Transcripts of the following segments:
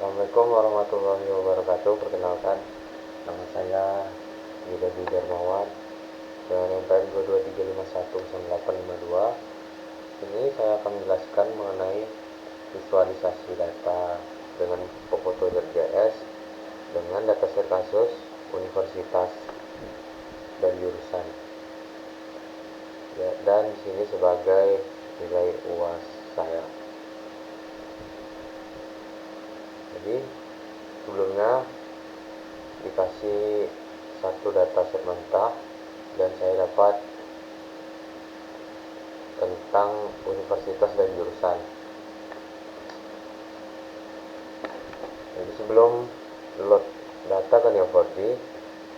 Assalamualaikum warahmatullahi wabarakatuh. Perkenalkan, nama saya Yuda Dwi Darmawan dengan NPM 223519852. Ini saya akan menjelaskan mengenai visualisasi data dengan Pokoto.js dengan dataset kasus universitas dan jurusan. Ya, dan di sini sebagai nilai UAS saya. Jadi sebelumnya dikasih satu dataset mentah dan saya dapat tentang universitas dan jurusan. Jadi sebelum load data ke Neo4j,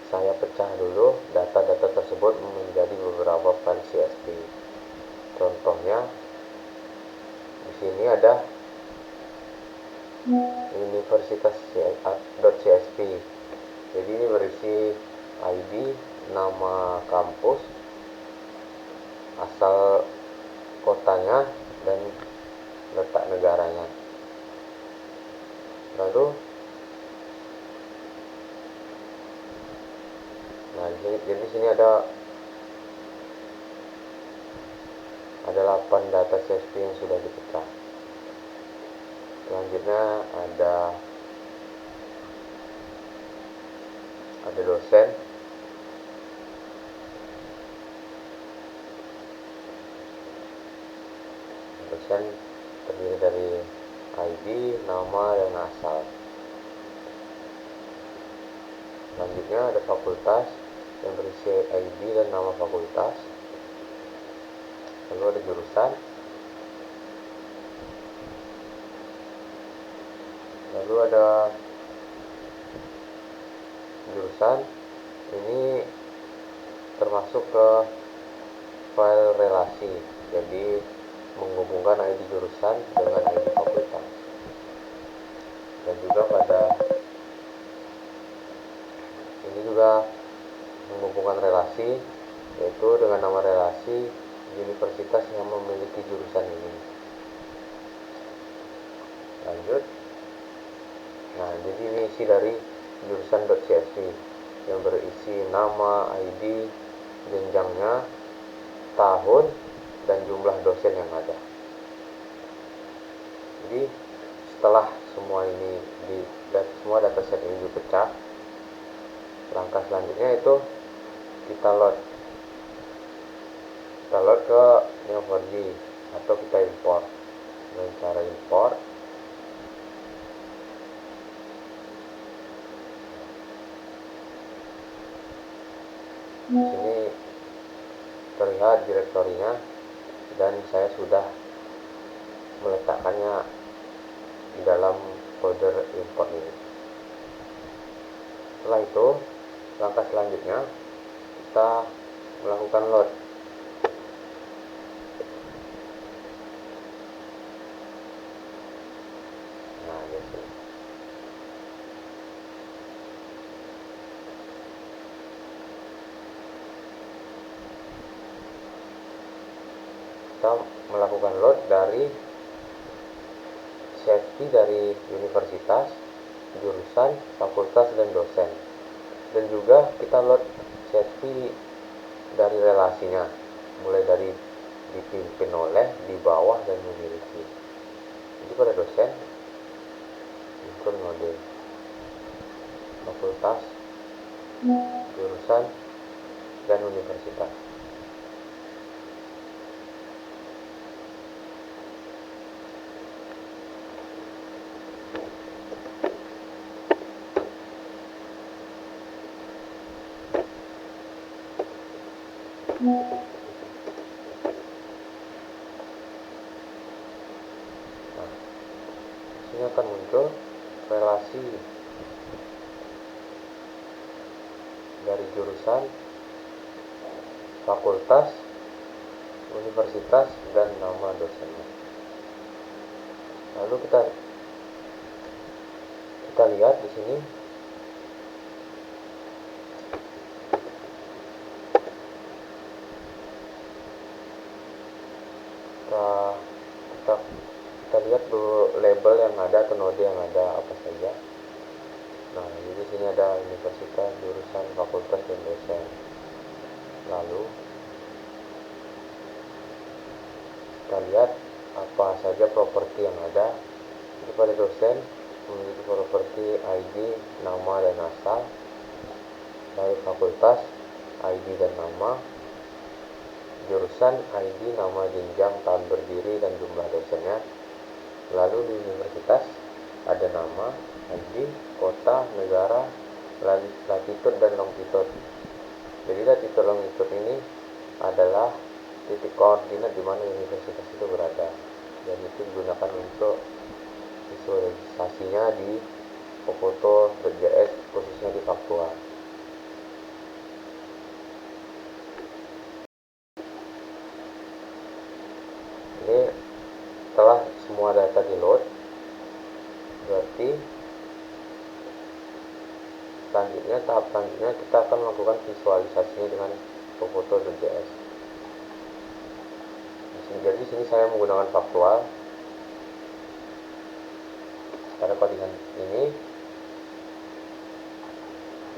saya pecah dulu data-data tersebut menjadi beberapa file CSV. Contohnya di sini ada universitas.csv. Jadi ini berisi ID, nama kampus, asal kotanya, dan letak negaranya. Lalu jadi sini ada 8 data CSV yang sudah dipecah. Selanjutnya ada dosen, terdiri dari ID, nama, dan asal. Selanjutnya ada fakultas yang berisi ID dan nama fakultas. Lalu ada jurusan. Lalu ada jurusan ini termasuk ke file relasi, jadi menghubungkan ID jurusan dengan ID fakultas. Dan juga pada ini juga menghubungkan relasi, yaitu dengan nama relasi universitas yang memiliki jurusan ini. Lanjut. Nah, jadi ini isi dari jurusan.csv yang berisi nama, ID, jenjangnya, tahun, dan jumlah dosen yang ada. Jadi setelah semua dataset ini dipecah, langkah selanjutnya itu kita load ke Neo4j atau kita import dengan cara import. Di sini terlihat direktorinya dan saya sudah meletakkannya di dalam folder import ini. Setelah itu, langkah selanjutnya kita melakukan load. Nah, di sini. Kita melakukan load dari CSV dari universitas, jurusan, fakultas, dan dosen. Dan juga kita load CSV dari relasinya, mulai dari dipimpin oleh, di bawah, dan memiliki. Jadi pada dosen, include mode fakultas, jurusan, dan universitas. Nah, sini akan muncul relasi dari jurusan, fakultas, universitas, dan nama dosennya. Lalu kita lihat di sini kita kita lihat dulu label yang ada atau node yang ada apa saja. Nah, jadi sini ada universitas, jurusan, fakultas, dan dosen. Lalu kita lihat apa saja properti yang ada. Jadi pada dosen memiliki properti ID, nama, dan asal. Lalu fakultas, ID dan nama. Jurusan, ID, nama, jenjang, tahun berdiri, dan jumlah dosennya. Lalu di universitas ada nama, ID, kota, negara, latitude, dan longitude. Jadi latitude longitude ini adalah titik koordinat di mana universitas itu berada, dan itu digunakan untuk visualisasinya di Pofoto.js, khususnya di faktual. Ini setelah semua data di load, berarti tahap selanjutnya kita akan melakukan visualisasinya dengan Pofoto.js. Jadi di sini saya menggunakan faktual. Pada codingan ini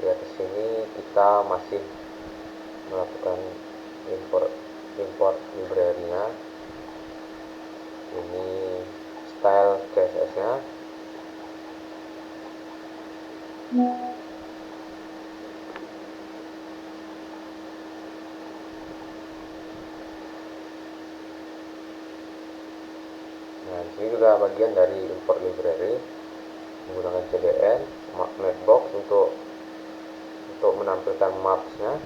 di atas sini kita masih melakukan import library-nya. Ini style CSS-nya. Nah, ini juga bagian dari import library menggunakan CDN, Mapbox untuk menampilkan maps-nya.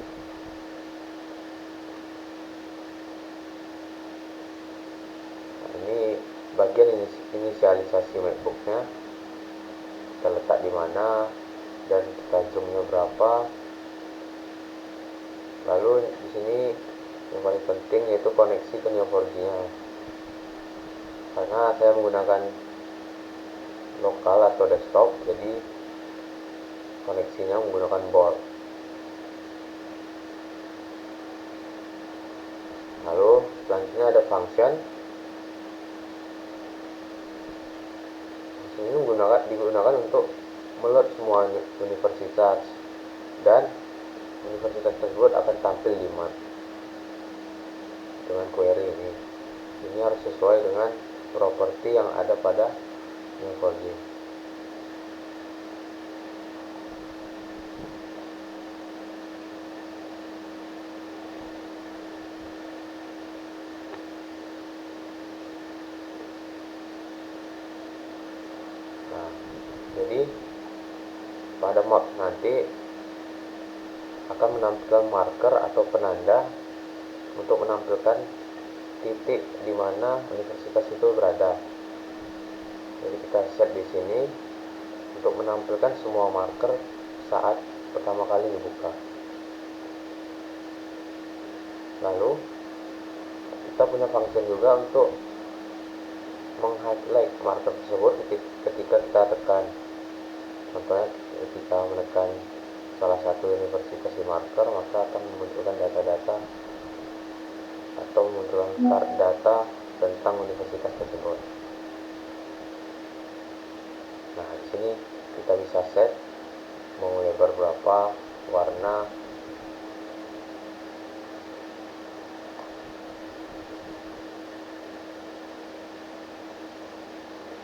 Nah, ini bagian inisialisasi Mapbox-nya. Kita letak di mana dan kita zoom-nya berapa. Lalu di sini yang paling penting yaitu koneksi ke Neo4j-nya. Karena saya menggunakan lokal atau desktop, jadi koneksinya menggunakan board. Lalu selanjutnya ada function. Ini digunakan untuk meload semua universitas, dan universitas tersebut akan tampil di map dengan query ini. Ini harus sesuai dengan properti yang ada pada Neo4j. Nah, jadi pada map nanti akan menampilkan marker atau penanda untuk menampilkan titik di mana universitas itu berada. Jadi kita set di sini untuk menampilkan semua marker saat pertama kali dibuka. Lalu kita punya function juga untuk meng-highlight marker tersebut ketika kita tekan. Contohnya ketika menekan salah satu universitas di marker, maka akan memunculkan data-data atau memunculkan data tentang universitas tersebut. Nah, di sini kita bisa set mau lebar berapa, warna.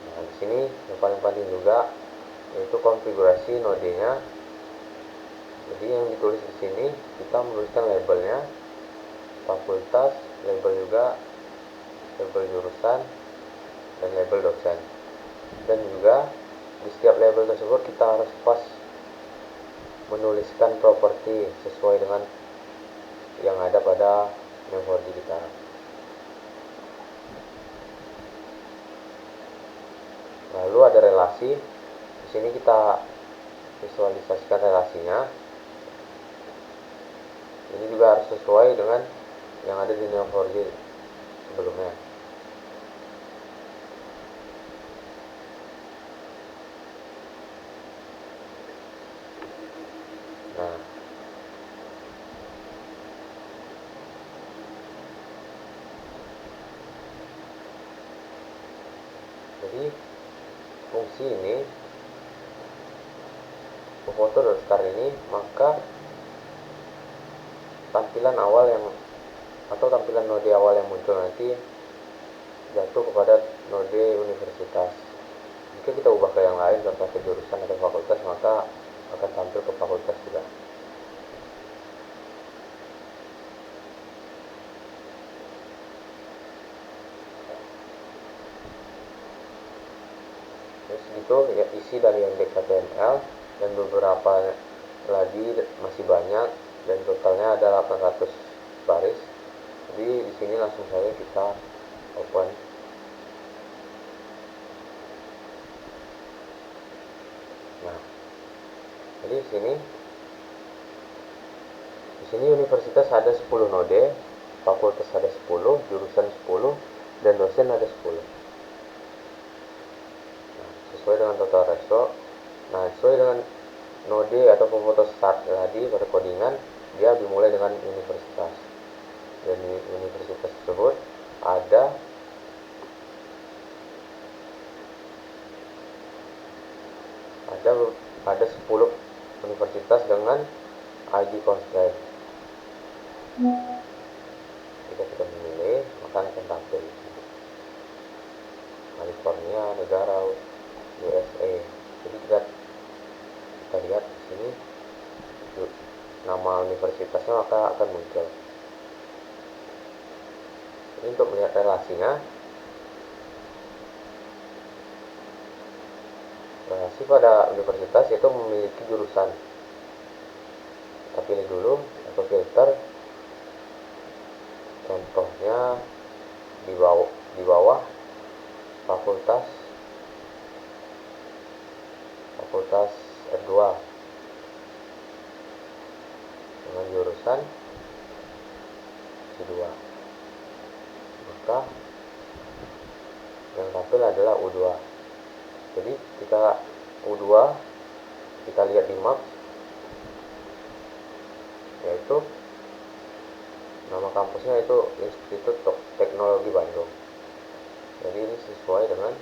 Nah, di sini yang paling penting juga yaitu konfigurasi nodenya. Jadi yang ditulis di sini kita menuliskan labelnya, fakultas, label juga, label jurusan, dan label dosen. Dan juga di setiap label tersebut kita harus pas menuliskan properti sesuai dengan yang ada pada Neo4j kita. Lalu ada relasi. Di sini kita visualisasikan relasinya. Ini juga harus sesuai dengan yang ada di Neo4j sebelumnya. Nah, Jadi fungsi ini foto.start ini, maka tampilan awal yang atau tampilan node awal yang muncul nanti jatuh kepada node universitas. Jika kita ubah ke yang lain, contoh ke jurusan atau fakultas, maka akan tampil ke fakultas juga. Terus gitu ya, isi dari index.html dan beberapa lagi masih banyak, dan totalnya ada 800 baris. Jadi di sini langsung saja kita open. Nah, jadi di sini universitas ada 10 node, fakultas ada 10, jurusan 10, dan dosen ada 10. Nah, sesuai dengan total ratio. Nah, sesuai dengan node atau foto start tadi pada codingan, dia dimulai dengan universitas. Dan universitas tersebut ada ada 10 universitas dengan ID constraint. Jika kita memilih, maka akan tampil California, negara USA. Jadi kita lihat di sini nama universitasnya, maka akan muncul. Ini untuk melihat relasinya. Relasi pada universitas itu memiliki jurusan. Kita pilih dulu atau filter. Contohnya di bawah fakultas R2 dengan jurusan C2. Maka yang tampil adalah U2. Jadi kita U2, kita lihat di map, yaitu nama kampusnya itu Institut Teknologi Bandung. Jadi ini sesuai dengan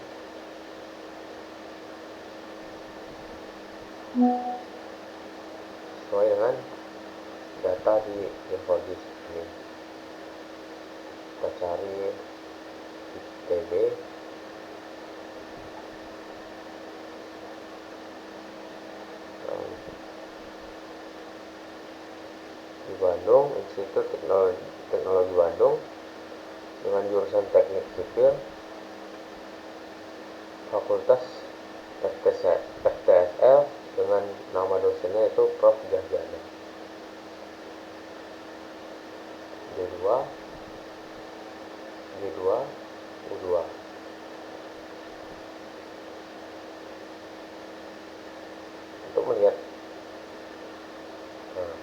data di Geofordis ini. Kita cari ITB, di Bandung, Institut Teknologi Bandung dengan jurusan Teknik Sipil, Fakultas FTSL dengan nama dosennya itu Prof. Jahjana. D2, U2. Untuk melihat, nah,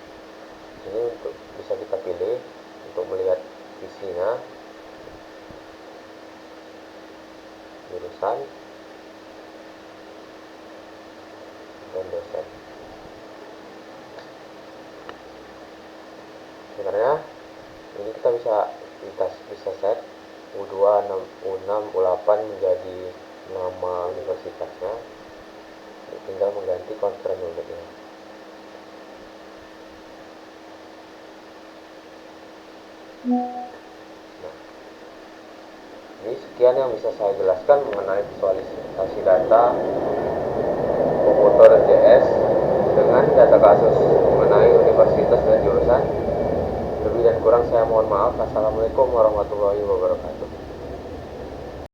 ini untuk bisa kita pilih untuk melihat isinya, jurusan dan dosen. Sebenarnya ini kita bisa set U2, U6, U8 menjadi nama universitasnya, tinggal mengganti constraint unitnya. Nah, ini sekian yang bisa saya jelaskan mengenai visualisasi data Komodo.js dengan data kasus mengenai universitas dan jurusan. Lebih dan kurang saya mohon maaf. Assalamualaikum warahmatullahi wabarakatuh.